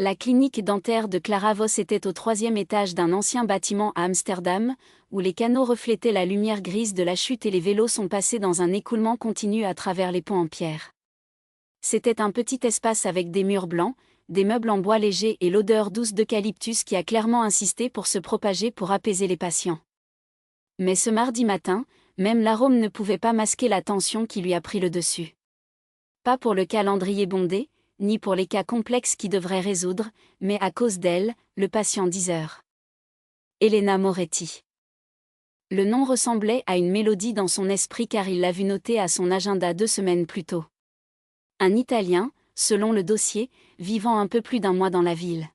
La clinique dentaire de Clara Vos était au 3e étage d'un ancien bâtiment à Amsterdam, où les canaux reflétaient la lumière grise de la chute et les vélos sont passés dans un écoulement continu à travers les ponts en pierre. C'était un petit espace avec des murs blancs, des meubles en bois léger et l'odeur douce d'eucalyptus qui a clairement insisté pour se propager pour apaiser les patients. Mais ce mardi matin, même l'arôme ne pouvait pas masquer la tension qui lui a pris le dessus. Pas pour le calendrier bondé, ni pour les cas complexes qui devraient résoudre, mais à cause d'elle, le patient 10 heures. Elena Moretti. Le nom ressemblait à une mélodie dans son esprit car il l'a vu noter à son agenda 2 semaines plus tôt. Un Italien, selon le dossier, vivant un peu plus d'un mois dans la ville.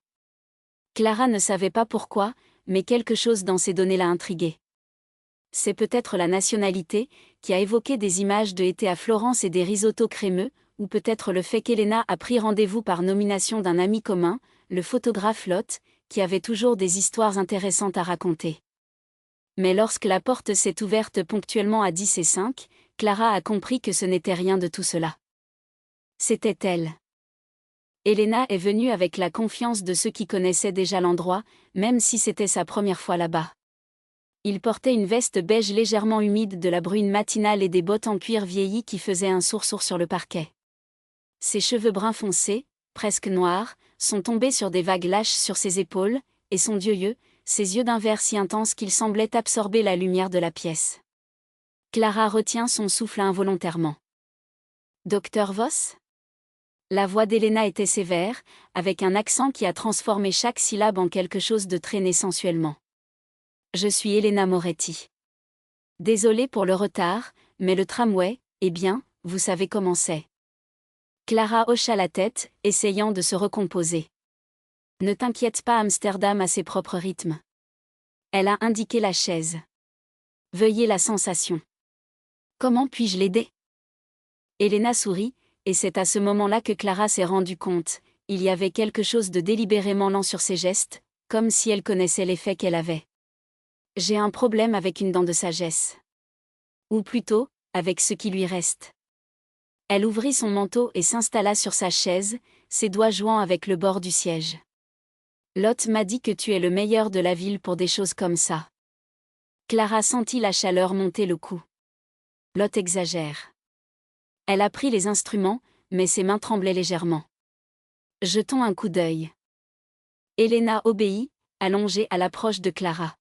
Clara ne savait pas pourquoi, mais quelque chose dans ces données l'a intriguée. C'est peut-être la nationalité, qui a évoqué des images de été à Florence et des risottos crémeux, ou peut-être le fait qu'Elena a pris rendez-vous par nomination d'un ami commun, le photographe Lot, qui avait toujours des histoires intéressantes à raconter. Mais lorsque la porte s'est ouverte ponctuellement à 10h05, Clara a compris que ce n'était rien de tout cela. C'était elle. Elena est venue avec la confiance de ceux qui connaissaient déjà l'endroit, même si c'était sa première fois là-bas. Il portait une veste beige légèrement humide de la bruine matinale et des bottes en cuir vieilli qui faisaient un sourd-sourd sur le parquet. Ses cheveux bruns foncés, presque noirs, sont tombés sur des vagues lâches sur ses épaules, et son yeux, ses yeux d'un vert si intense qu'ils semblaient absorber la lumière de la pièce. Clara retient son souffle involontairement. Docteur Voss ? La voix d'Elena était sévère, avec un accent qui a transformé chaque syllabe en quelque chose de très né sensuellement. Je suis Elena Moretti. Désolée pour le retard, mais le tramway, eh bien, vous savez comment c'est. Clara hocha la tête, essayant de se recomposer. Ne t'inquiète pas, Amsterdam a ses propres rythmes. Elle a indiqué la chaise. Veuillez la sensation. Comment puis-je l'aider ? Elena sourit, et c'est à ce moment-là que Clara s'est rendue compte, il y avait quelque chose de délibérément lent sur ses gestes, comme si elle connaissait l'effet qu'elle avait. J'ai un problème avec une dent de sagesse. Ou plutôt, avec ce qui lui reste. Elle ouvrit son manteau et s'installa sur sa chaise, ses doigts jouant avec le bord du siège. Lot m'a dit que tu es le meilleur de la ville pour des choses comme ça. Clara sentit la chaleur monter le cou. Lot exagère. Elle a pris les instruments, mais ses mains tremblaient légèrement. Jetons un coup d'œil. Elena obéit, allongée à l'approche de Clara.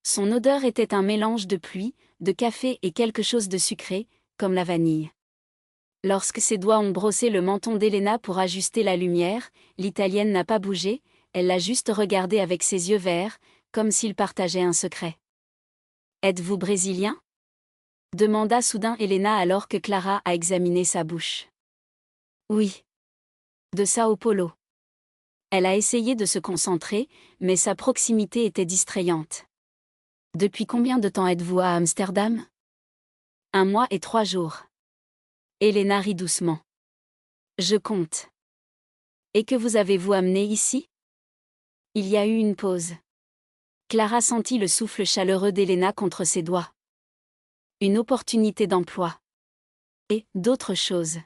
Son odeur était un mélange de pluie, de café et quelque chose de sucré, comme la vanille. Lorsque ses doigts ont brossé le menton d'Elena pour ajuster la lumière, l'Italienne n'a pas bougé, elle l'a juste regardé avec ses yeux verts, comme s'il partageait un secret. « Êtes-vous brésilien ?» demanda soudain Elena alors que Clara a examiné sa bouche. « Oui. De Sao Paulo. » Elle a essayé de se concentrer, mais sa proximité était distrayante. « Depuis combien de temps êtes-vous à Amsterdam ?» 1 mois et 3 jours. Elena rit doucement. Je compte. Et que vous avez-vous amené ici ? Il y a eu une pause. Clara sentit le souffle chaleureux d'Elena contre ses doigts. Une opportunité d'emploi. Et d'autres choses.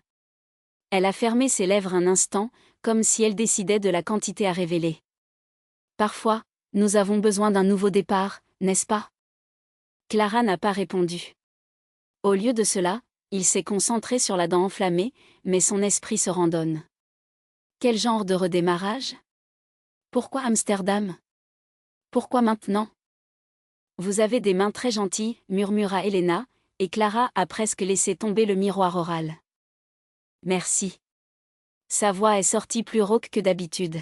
Elle a fermé ses lèvres un instant, comme si elle décidait de la quantité à révéler. Parfois, nous avons besoin d'un nouveau départ, n'est-ce pas ? Clara n'a pas répondu. Au lieu de cela, il s'est concentré sur la dent enflammée, mais son esprit se randonne. Quel genre de redémarrage ? Pourquoi Amsterdam ? Pourquoi maintenant ? Vous avez des mains très gentilles, murmura Elena, et Clara a presque laissé tomber le miroir oral. Merci. Sa voix est sortie plus rauque que d'habitude.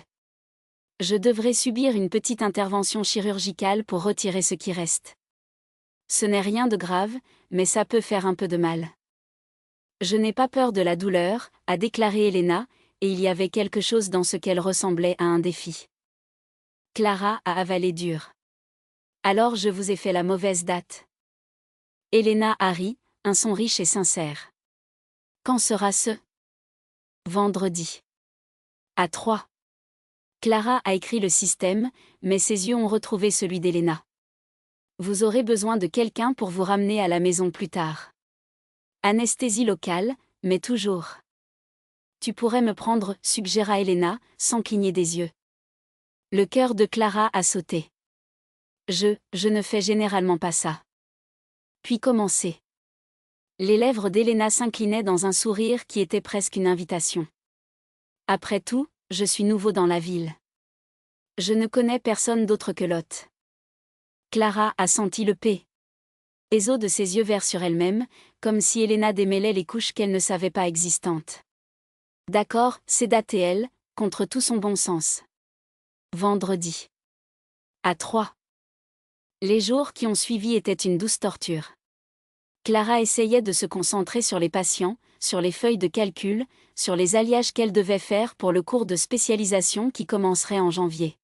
Je devrais subir une petite intervention chirurgicale pour retirer ce qui reste. Ce n'est rien de grave, mais ça peut faire un peu de mal. Je n'ai pas peur de la douleur, a déclaré Elena, et il y avait quelque chose dans ce qu'elle ressemblait à un défi. Clara a avalé dur. Alors je vous ai fait la mauvaise date. Elena a ri, un son riche et sincère. Quand sera ce ? Vendredi. À 3. Clara a écrit le système, mais ses yeux ont retrouvé celui d'Elena. Vous aurez besoin de quelqu'un pour vous ramener à la maison plus tard. Anesthésie locale, mais toujours. Tu pourrais me prendre, suggéra Elena, sans cligner des yeux. Le cœur de Clara a sauté. Je ne fais généralement pas ça. Puis commencer. Les lèvres d'Elena s'inclinaient dans un sourire qui était presque une invitation. Après tout, je suis nouveau dans la ville. Je ne connais personne d'autre que Lot. Clara a senti le eau de ses yeux verts sur elle-même, comme si Elena démêlait les couches qu'elle ne savait pas existantes. D'accord, séda-t-elle, contre tout son bon sens. Vendredi. À 3. Les jours qui ont suivi étaient une douce torture. Clara essayait de se concentrer sur les patients, sur les feuilles de calcul, sur les alliages qu'elle devait faire pour le cours de spécialisation qui commencerait en janvier.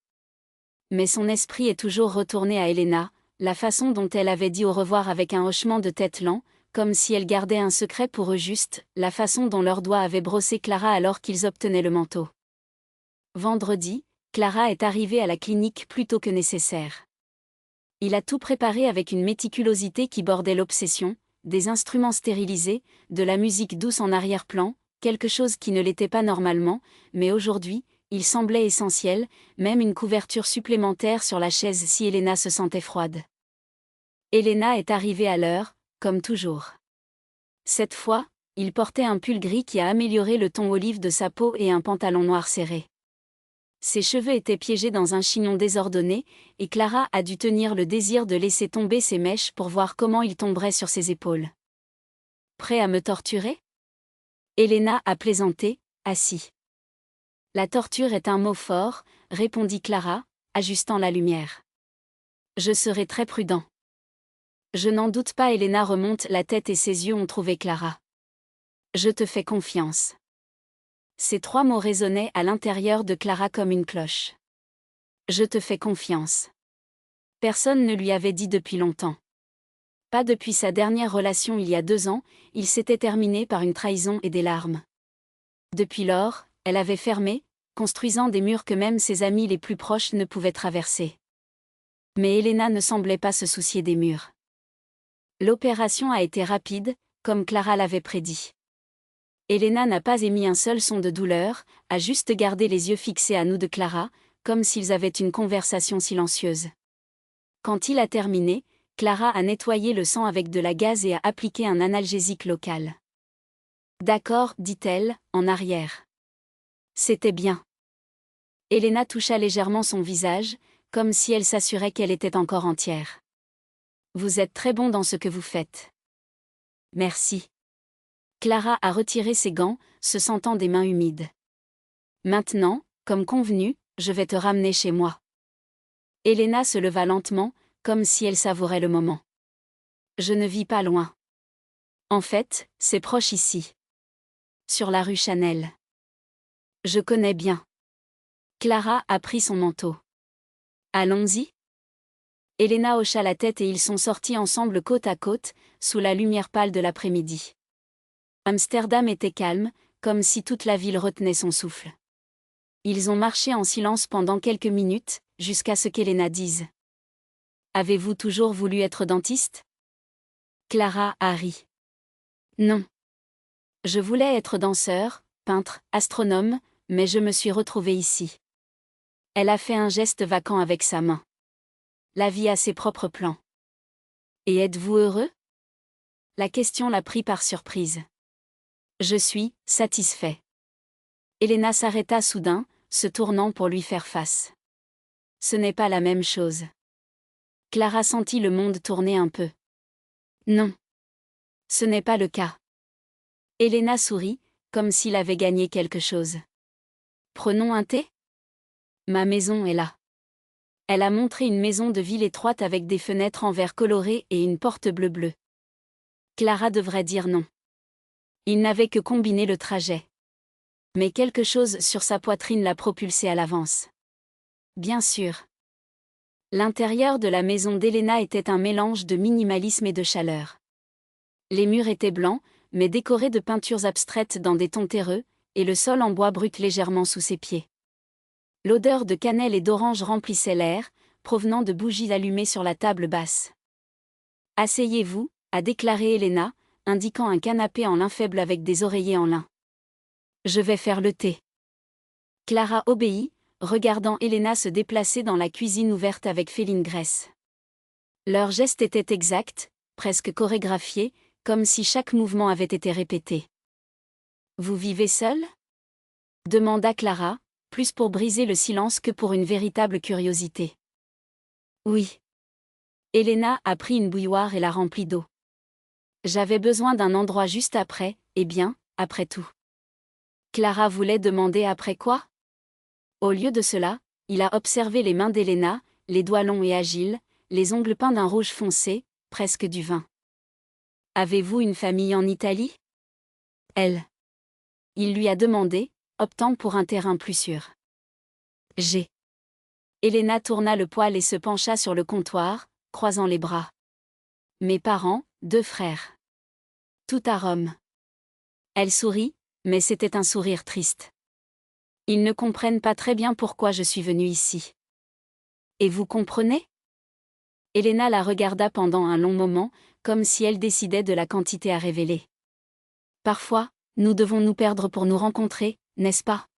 Mais son esprit est toujours retourné à Elena, la façon dont elle avait dit au revoir avec un hochement de tête lent, comme si elle gardait un secret pour eux, juste la façon dont leurs doigts avaient brossé Clara alors qu'ils obtenaient le manteau. Vendredi, Clara est arrivée à la clinique plus tôt que nécessaire. Il a tout préparé avec une méticulosité qui bordait l'obsession, des instruments stérilisés, de la musique douce en arrière-plan, quelque chose qui ne l'était pas normalement, mais aujourd'hui, il semblait essentiel, même une couverture supplémentaire sur la chaise si Elena se sentait froide. Elena est arrivée à l'heure, comme toujours. Cette fois, il portait un pull gris qui a amélioré le ton olive de sa peau et un pantalon noir serré. Ses cheveux étaient piégés dans un chignon désordonné, et Clara a dû tenir le désir de laisser tomber ses mèches pour voir comment il tomberait sur ses épaules. Prêt à me torturer ? Elena a plaisanté, assis. La torture est un mot fort, répondit Clara, ajustant la lumière. Je serai très prudent. Je n'en doute pas. Elena remonte la tête et ses yeux ont trouvé Clara. Je te fais confiance. Ces 3 mots résonnaient à l'intérieur de Clara comme une cloche. Je te fais confiance. Personne ne lui avait dit depuis longtemps. Pas depuis sa dernière relation il y a 2 ans, il s'était terminé par une trahison et des larmes. Depuis lors, elle avait fermé, construisant des murs que même ses amis les plus proches ne pouvaient traverser. Mais Elena ne semblait pas se soucier des murs. L'opération a été rapide, comme Clara l'avait prédit. Elena n'a pas émis un seul son de douleur, a juste gardé les yeux fixés à nous de Clara, comme s'ils avaient une conversation silencieuse. Quand il a terminé, Clara a nettoyé le sang avec de la gaze et a appliqué un analgésique local. D'accord, dit-elle, en arrière. C'était bien. Elena toucha légèrement son visage, comme si elle s'assurait qu'elle était encore entière. Vous êtes très bon dans ce que vous faites. Merci. Clara a retiré ses gants, se sentant des mains humides. Maintenant, comme convenu, je vais te ramener chez moi. Elena se leva lentement, comme si elle savourait le moment. Je ne vis pas loin. En fait, c'est proche ici. Sur la rue Chanel. Je connais bien. Clara a pris son manteau. Allons-y. Elena hocha la tête et ils sont sortis ensemble côte à côte, sous la lumière pâle de l'après-midi. Amsterdam était calme, comme si toute la ville retenait son souffle. Ils ont marché en silence pendant quelques minutes, jusqu'à ce qu'Elena dise. Avez-vous toujours voulu être dentiste ? Clara a ri. Non. Je voulais être danseur, peintre, astronome, mais je me suis retrouvée ici. Elle a fait un geste vacant avec sa main. La vie a ses propres plans. Et êtes-vous heureux ? La question l'a pris par surprise. Je suis satisfait. Elena s'arrêta soudain, se tournant pour lui faire face. Ce n'est pas la même chose. Clara sentit le monde tourner un peu. Non. Ce n'est pas le cas. Elena sourit, comme s'il avait gagné quelque chose. Prenons un thé ? Ma maison est là. Elle a montré une maison de ville étroite avec des fenêtres en verre coloré et une porte bleu-bleu. Clara devrait dire non. Il n'avait que combiné le trajet. Mais quelque chose sur sa poitrine l'a propulsé à l'avance. Bien sûr. L'intérieur de la maison d'Elena était un mélange de minimalisme et de chaleur. Les murs étaient blancs, mais décorés de peintures abstraites dans des tons terreux, et le sol en bois brut légèrement sous ses pieds. L'odeur de cannelle et d'orange remplissait l'air, provenant de bougies allumées sur la table basse. « Asseyez-vous » a déclaré Elena, indiquant un canapé en lin faible avec des oreillers en lin. Je vais faire le thé. Clara obéit, regardant Elena se déplacer dans la cuisine ouverte avec féline graisse. Leurs gestes étaient exacts, presque chorégraphiés, comme si chaque mouvement avait été répété. « Vous vivez seul ?» demanda Clara, plus pour briser le silence que pour une véritable curiosité. « Oui. » Elena a pris une bouilloire et l'a remplie d'eau. J'avais besoin d'un endroit juste après, eh bien, après tout. Clara voulait demander après quoi ? Au lieu de cela, il a observé les mains d'Elena, les doigts longs et agiles, les ongles peints d'un rouge foncé, presque du vin. « Avez-vous une famille en Italie ? » Elle. Il lui a demandé, optant pour un terrain plus sûr. « J'ai. » Elena tourna le poil et se pencha sur le comptoir, croisant les bras. « Mes parents, 2 frères. Tout à Rome. » Elle sourit, mais c'était un sourire triste. « Ils ne comprennent pas très bien pourquoi je suis venue ici. »« Et vous comprenez ?» Elena la regarda pendant un long moment, comme si elle décidait de la quantité à révéler. « Parfois, nous devons nous perdre pour nous rencontrer, n'est-ce pas ?»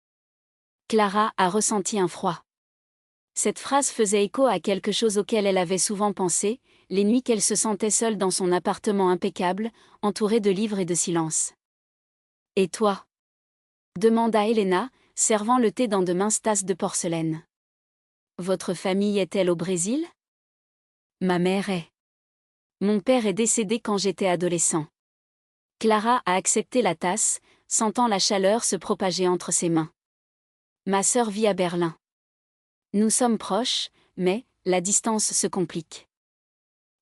Clara a ressenti un froid. Cette phrase faisait écho à quelque chose auquel elle avait souvent pensé, les nuits qu'elle se sentait seule dans son appartement impeccable, entourée de livres et de silence. « Et toi ?» demanda Elena, servant le thé dans de minces tasses de porcelaine. « Votre famille est-elle au Brésil ? » Ma mère est. Mon père est décédé quand j'étais adolescent. Clara a accepté la tasse, sentant la chaleur se propager entre ses mains. Ma sœur vit à Berlin. Nous sommes proches, mais la distance se complique.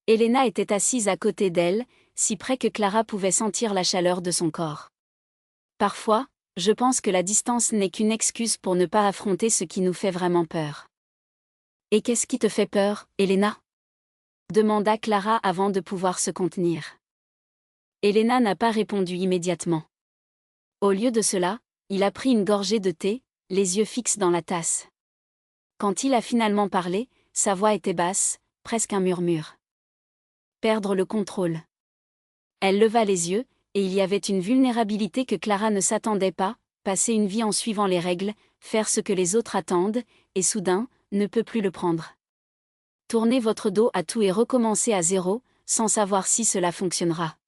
Elena était assise à côté d'elle, si près que Clara pouvait sentir la chaleur de son corps. Parfois, je pense que la distance n'est qu'une excuse pour ne pas affronter ce qui nous fait vraiment peur. Et qu'est-ce qui te fait peur, Elena ? demanda Clara avant de pouvoir se contenir. Elena n'a pas répondu immédiatement. Au lieu de cela, il a pris une gorgée de thé, les yeux fixes dans la tasse. Quand il a finalement parlé, sa voix était basse, presque un murmure. Perdre le contrôle. Elle leva les yeux, et il y avait une vulnérabilité que Clara ne s'attendait pas, passer une vie en suivant les règles, faire ce que les autres attendent, et soudain, ne peut plus le prendre. Tournez votre dos à tout et recommencez à zéro, sans savoir si cela fonctionnera.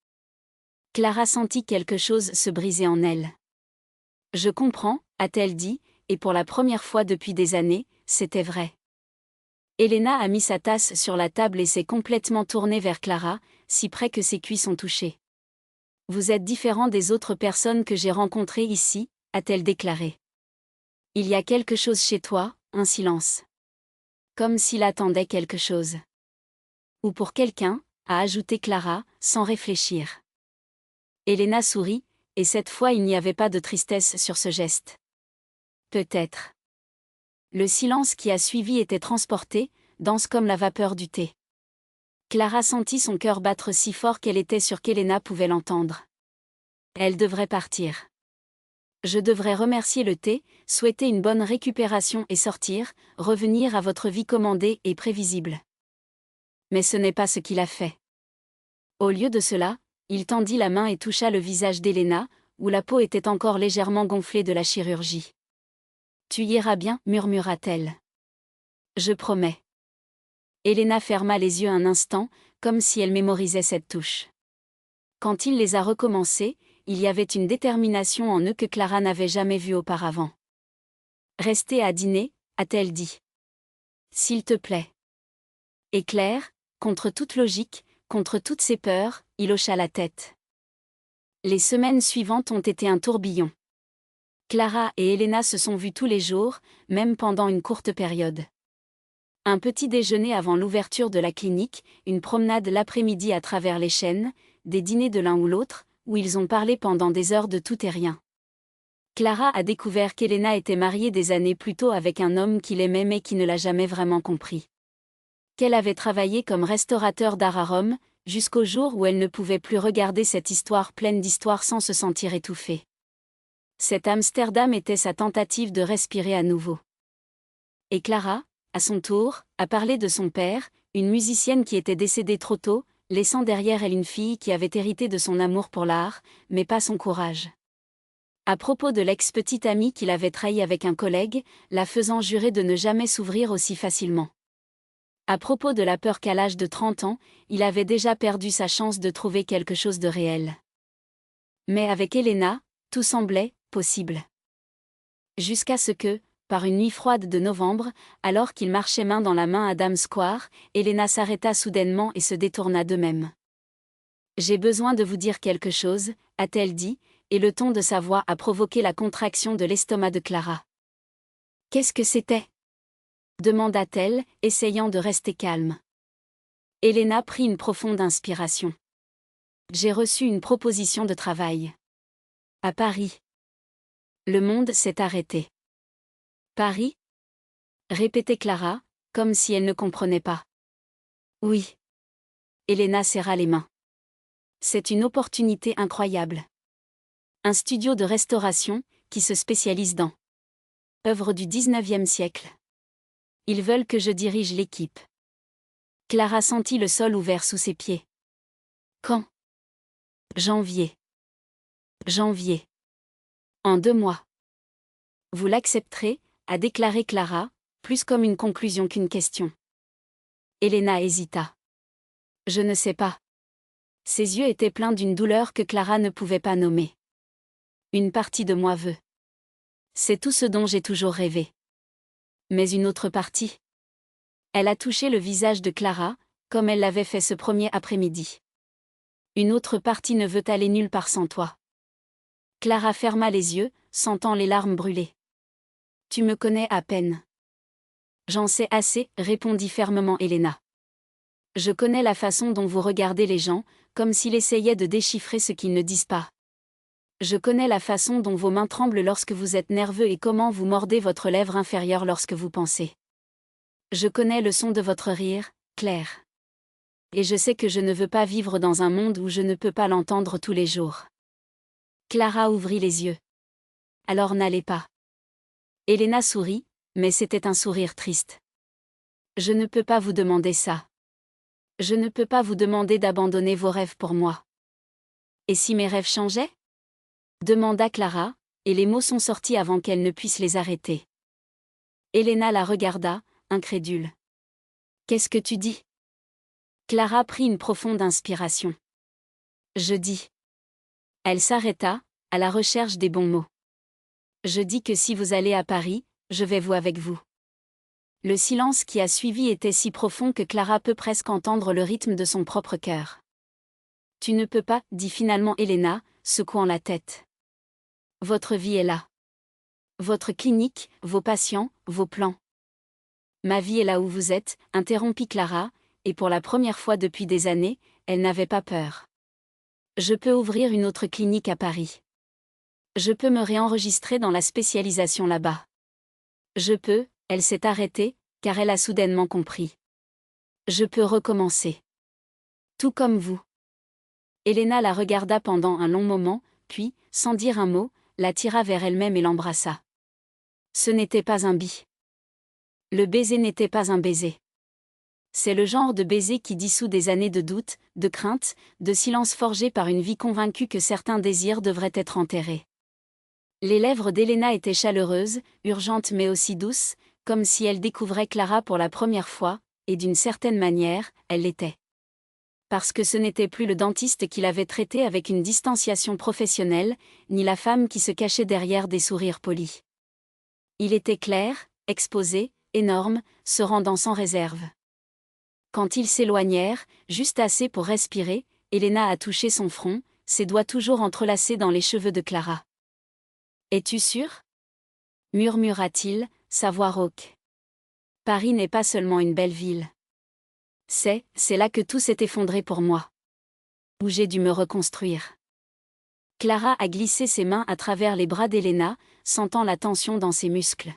Clara sentit quelque chose se briser en elle. « Je comprends », a-t-elle dit, et pour la première fois depuis des années, c'était vrai. Elena a mis sa tasse sur la table et s'est complètement tournée vers Clara, si près que ses cuisses ont touché. « Vous êtes différent des autres personnes que j'ai rencontrées ici », a-t-elle déclaré. « Il y a quelque chose chez toi, un silence. Comme s'il attendait quelque chose. Ou pour quelqu'un, » a ajouté Clara, sans réfléchir. Elena sourit, et cette fois il n'y avait pas de tristesse sur ce geste. Peut-être. Le silence qui a suivi était transporté, dense comme la vapeur du thé. Clara sentit son cœur battre si fort qu'elle était sûre qu'Elena pouvait l'entendre. Elle devrait partir. Je devrais remercier le thé, souhaiter une bonne récupération et sortir, revenir à votre vie commandée et prévisible. Mais ce n'est pas ce qu'il a fait. Au lieu de cela, il tendit la main et toucha le visage d'Elena, où la peau était encore légèrement gonflée de la chirurgie. « Tu iras bien, murmura-t-elle. Je promets. » Elena ferma les yeux un instant, comme si elle mémorisait cette touche. Quand il les a recommencés, il y avait une détermination en eux que Clara n'avait jamais vue auparavant. « Restez à dîner, » a-t-elle dit. « S'il te plaît. » Et Claire, contre toute logique, contre toutes ses peurs, il hocha la tête. Les semaines suivantes ont été un tourbillon. Clara et Elena se sont vues tous les jours, même pendant une courte période. Un petit déjeuner avant l'ouverture de la clinique, une promenade l'après-midi à travers les chênes, des dîners de l'un ou l'autre, où ils ont parlé pendant des heures de tout et rien. Clara a découvert qu'Elena était mariée des années plus tôt avec un homme qui l'aimait mais qui ne l'a jamais vraiment compris. Qu'elle avait travaillé comme restaurateur d'art à Rome, jusqu'au jour où elle ne pouvait plus regarder cette histoire pleine d'histoires sans se sentir étouffée. Cet Amsterdam était sa tentative de respirer à nouveau. Et Clara, à son tour, a parlé de son père, une musicienne qui était décédée trop tôt, laissant derrière elle une fille qui avait hérité de son amour pour l'art, mais pas son courage. À propos de l'ex-petite amie qu'il avait trahi avec un collègue, la faisant jurer de ne jamais s'ouvrir aussi facilement. À propos de la peur qu'à l'âge de 30 ans, il avait déjà perdu sa chance de trouver quelque chose de réel. Mais avec Elena, tout semblait possible. Jusqu'à ce que, par une nuit froide de novembre, alors qu'ils marchaient main dans la main à Dam Square, Elena s'arrêta soudainement et se détourna d'eux-mêmes. « J'ai besoin de vous dire quelque chose », a-t-elle dit, et le ton de sa voix a provoqué la contraction de l'estomac de Clara. « Qu'est-ce que c'était » demanda-t-elle, essayant de rester calme. Elena prit une profonde inspiration. « J'ai reçu une proposition de travail. À Paris. » Le monde s'est arrêté. « Paris ?» répétait Clara, comme si elle ne comprenait pas. « Oui. » Elena serra les mains. « C'est une opportunité incroyable. Un studio de restauration, qui se spécialise dans œuvres du XIXe siècle. Ils veulent que je dirige l'équipe. » Clara sentit le sol ouvert sous ses pieds. Quand ? Janvier. Janvier. En 2 mois. Vous l'accepterez, a déclaré Clara, plus comme une conclusion qu'une question. Elena hésita. Je ne sais pas. Ses yeux étaient pleins d'une douleur que Clara ne pouvait pas nommer. Une partie de moi veut. C'est tout ce dont j'ai toujours rêvé. Mais une autre partie. Elle a touché le visage de Clara, comme elle l'avait fait ce premier après-midi. Une autre partie ne veut aller nulle part sans toi. Clara ferma les yeux, sentant les larmes brûler. Tu me connais à peine. J'en sais assez, répondit fermement Elena. Je connais la façon dont vous regardez les gens, comme s'ils essayaient de déchiffrer ce qu'ils ne disent pas. Je connais la façon dont vos mains tremblent lorsque vous êtes nerveux et comment vous mordez votre lèvre inférieure lorsque vous pensez. Je connais le son de votre rire, Claire. Et je sais que je ne veux pas vivre dans un monde où je ne peux pas l'entendre tous les jours. Clara ouvrit les yeux. Alors n'allez pas. Elena sourit, mais c'était un sourire triste. Je ne peux pas vous demander ça. Je ne peux pas vous demander d'abandonner vos rêves pour moi. Et si mes rêves changeaient ? Demanda Clara, et les mots sont sortis avant qu'elle ne puisse les arrêter. Elena la regarda, incrédule. Qu'est-ce que tu dis ? Clara prit une profonde inspiration. Je dis. Elle s'arrêta, à la recherche des bons mots. Je dis que si vous allez à Paris, je vais vous avec vous. Le silence qui a suivi était si profond que Clara peut presque entendre le rythme de son propre cœur. Tu ne peux pas, dit finalement Elena, secouant la tête. Votre vie est là. Votre clinique, vos patients, vos plans. Ma vie est là où vous êtes, interrompit Clara, et pour la première fois depuis des années, elle n'avait pas peur. Je peux ouvrir une autre clinique à Paris. Je peux me réenregistrer dans la spécialisation là-bas. Je peux, elle s'est arrêtée, car elle a soudainement compris. Je peux recommencer. Tout comme vous. Elena la regarda pendant un long moment, puis, sans dire un mot, la tira vers elle-même et l'embrassa. Ce n'était pas un bi. Le baiser n'était pas un baiser. C'est le genre de baiser qui dissout des années de doute, de crainte, de silence forgé par une vie convaincue que certains désirs devraient être enterrés. Les lèvres d'Elena étaient chaleureuses, urgentes mais aussi douces, comme si elle découvrait Clara pour la première fois, et d'une certaine manière, elle l'était. Parce que ce n'était plus le dentiste qui l'avait traitée avec une distanciation professionnelle, ni la femme qui se cachait derrière des sourires polis. Il était clair, exposé, énorme, se rendant sans réserve. Quand ils s'éloignèrent, juste assez pour respirer, Elena a touché son front, ses doigts toujours entrelacés dans les cheveux de Clara. « Es-tu sûre ?» murmura-t-il, sa voix rauque. « Paris n'est pas seulement une belle ville. C'est là que tout s'est effondré pour moi. Où j'ai dû me reconstruire. » Clara a glissé ses mains à travers les bras d'Elena, sentant la tension dans ses muscles.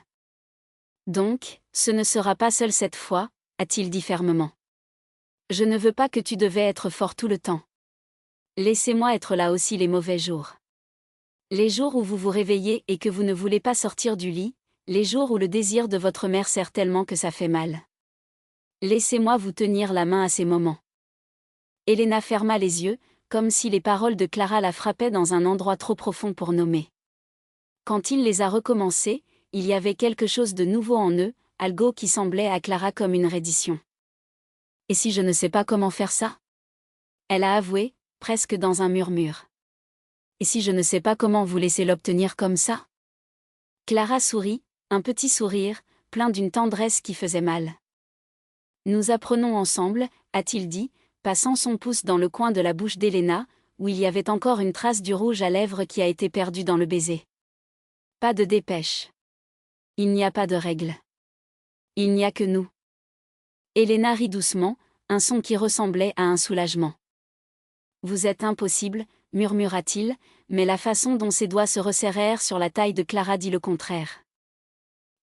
« Donc, ce ne sera pas seul cette fois, » a-t-il dit fermement. « Je ne veux pas que tu devais être fort tout le temps. Laissez-moi être là aussi les mauvais jours. Les jours où vous vous réveillez et que vous ne voulez pas sortir du lit, les jours où le désir de votre mère serre tellement que ça fait mal. Laissez-moi vous tenir la main à ces moments. » Elena ferma les yeux, comme si les paroles de Clara la frappaient dans un endroit trop profond pour nommer. Quand il les a recommencés, il y avait quelque chose de nouveau en eux, algo qui semblait à Clara comme une reddition. Et si je ne sais pas comment faire ça? Elle a avoué, presque dans un murmure. Et si je ne sais pas comment vous laisser l'obtenir comme ça? Clara sourit, un petit sourire, plein d'une tendresse qui faisait mal. Nous apprenons ensemble, a-t-il dit, passant son pouce dans le coin de la bouche d'Elena, où il y avait encore une trace du rouge à lèvres qui a été perdue dans le baiser. Pas de dépêche. Il n'y a pas de règle. Il n'y a que nous. Elena rit doucement, un son qui ressemblait à un soulagement. Vous êtes impossible, murmura-t-il, mais la façon dont ses doigts se resserrèrent sur la taille de Clara dit le contraire.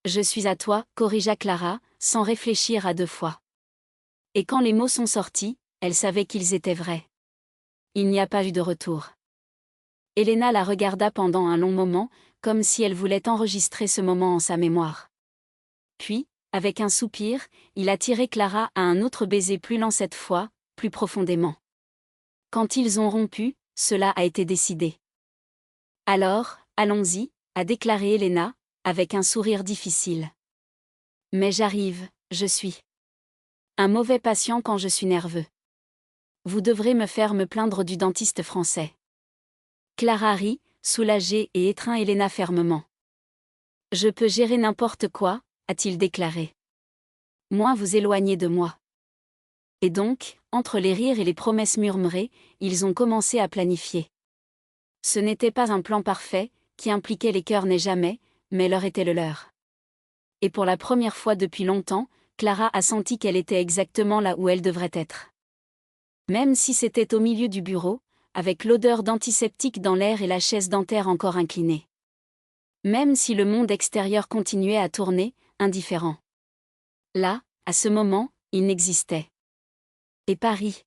Je suis à toi, corrigea Clara, sans réfléchir à deux fois. Et quand les mots sont sortis, elle savait qu'ils étaient vrais. Il n'y a pas eu de retour. Elena la regarda pendant un long moment, comme si elle voulait enregistrer ce moment en sa mémoire. Puis, avec un soupir, il a tiré Clara à un autre baiser plus lent cette fois, plus profondément. Quand ils ont rompu, cela a été décidé. Alors, allons-y, a déclaré Elena, avec un sourire difficile. Mais j'arrive, je suis un mauvais patient quand je suis nerveux. Vous devrez me faire me plaindre du dentiste français. Clara rit, soulagée et étreint Elena fermement. Je peux gérer n'importe quoi, a-t-il déclaré. Moins vous éloignez de moi. Et donc, entre les rires et les promesses murmurées, ils ont commencé à planifier. Ce n'était pas un plan parfait, qui impliquait les cœurs n'est jamais, mais l'heure était le leur. Et pour la première fois depuis longtemps, Clara a senti qu'elle était exactement là où elle devrait être. Même si c'était au milieu du bureau, avec l'odeur d'antiseptique dans l'air et la chaise dentaire encore inclinée. Même si le monde extérieur continuait à tourner, indifférent. Là, à ce moment, il n'existait. Et Paris.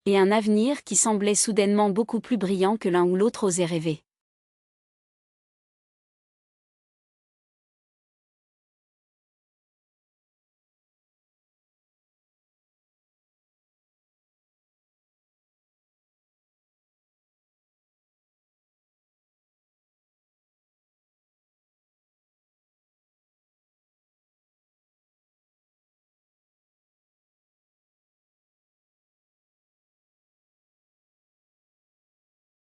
Et un avenir qui semblait soudainement beaucoup plus brillant que l'un ou l'autre osait rêver.